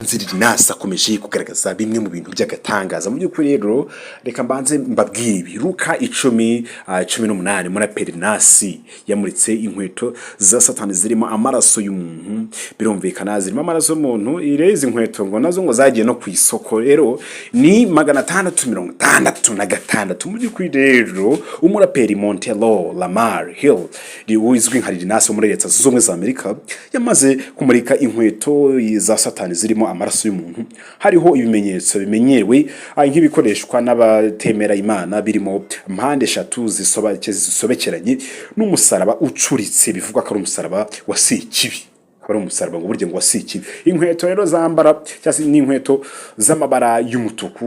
umuhanzi Rinasi akomeje kugaragaza bimwe mu bintu by'agatangaza. Mu by'ukuri rero reka mbanze mbabwire ibi. Luka 10:18 umuraperi Rinasi yamuritse inkweto za Satani zirimo amaraso y'umuntu. Birumvikana zirimo amaraso y'umuntu, irezi inkweto ngo nazo ngo zagiye no ku isoko. Rero ni 666. Mu by'ukuri rero umuraperi Montero Lamar Hill uzwi nka Rinasi muri Leta Zunze Ubumwe za Amerika yamaze kumurika inkweto za Satani zirimo amaraso y'umuntu. Hariho ibimenyetso bimenyewe nk'ibikoreshwa n'abatemera Imana birimo mpande 3 zisobekeranye n'umusaraba ucuritse, bivugwa ko ari umusaraba wa Sekibi. Ari umusaraba ngo burye ngo wasikibi. Inkweto rero zambara cyase ni inkweto z'amabara y'umutuku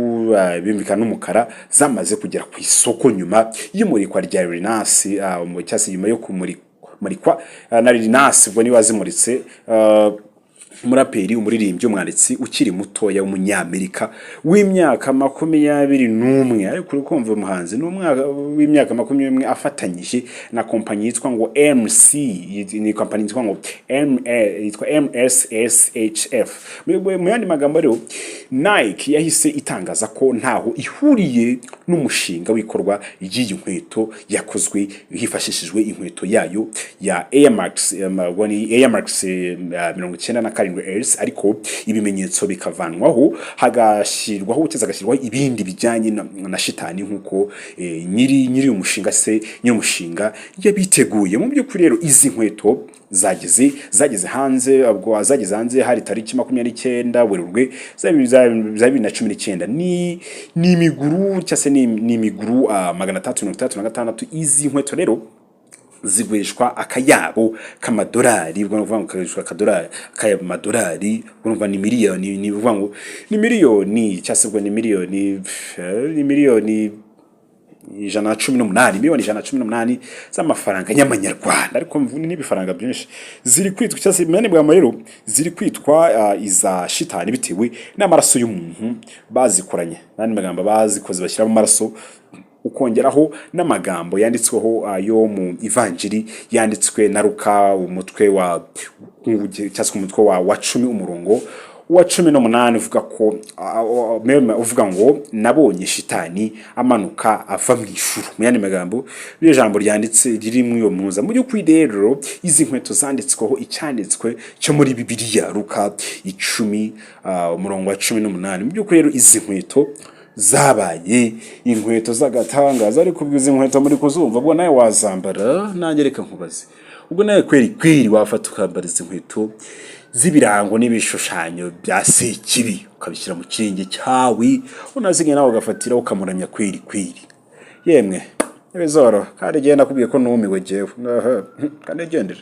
bimvikana n'umukara zamaze kugera ku isoko nyuma y'imurikwa rya Rinasi, cyase nyuma yo kumurikwa na Rinasi ubwo ni wazimuritse. Umuraperi umuririmbyi umwanditsi ukiri mutoya w'umunyamerika w'imyaka 21, ariko kumva umuhanzi n'umwaka w'imyaka 21 afatanyije na kompanyi yitwa ngo MC, ni kompanyi yitwa ngo MSSHF. Mu yandi magambo rero Nike yahise itangaza ko ntaho ihuriye n'umushinga w'ikorwa ry'iyi nkweto yakozwe hifashishijwe inkweto yayo ya Air Max 97 ariko ibimenyetso bikavanwaho hagashyirwaho ibindi bijyanye na shitani nkuko nyiri umushinga nyumushinga yabiteguye. Mu by'ukuri rero izi nkweto zageze hanze, ubwo zageze hanze hari tariki 29 Werurwe 2019. ni imiguru cyase ni imiguru 336. Izi nkweto rero zigurishwa akayabo k'amadolari, ubwo nuvuga ngo kagurishwa k'amadolari, ubwo ni miliyoni, ni uvuga ngo ni miliyoni cyase ubwo ni miliyoni 118 z'amafaranga y'amanyarwanda, ariko n'ibifaranga byinshi ziri kwitwa cyase mene bwa rero ziri kwitwa iza shitani bitewe n'amaraso y'umuntu bazikoranye. Nani magambo bazikoze bashyira mu maraso, ukongeraho n'amagambo yanditsweho ayo mu Ivanjiri yanditswe na Luka umutwe wa 10 umurongo wa 18 uvuga ko uvuga ngo nabonye shitani amanuka ava mu ijuru. Mu yandi magambo iyo jambo ryanditse riri mu iyo muza. Mu by'ukuri rero izi nkweto zanditsweho icyanditswe cyo muri Bibiliya Luka 10 umurongo wa 18. Mu by'ukuri rero izi nkweto zabaye inkweto z'agatangaza, ariko ubwiza inkweto muri kuzumva ubwo nawe wazambara. Nanjye reka nkubaze, ubwo nawe kweri wafata ukambara izi nkweto z'ibirango n'ibishushanyo bya Sekibi ukabishyira mu kirenge cyawe, unazinge nawe ugafatira ukamuramya kweri. Yemwe ebezoro kandi genda kubwiye ko numiwe jewe kandi gendera.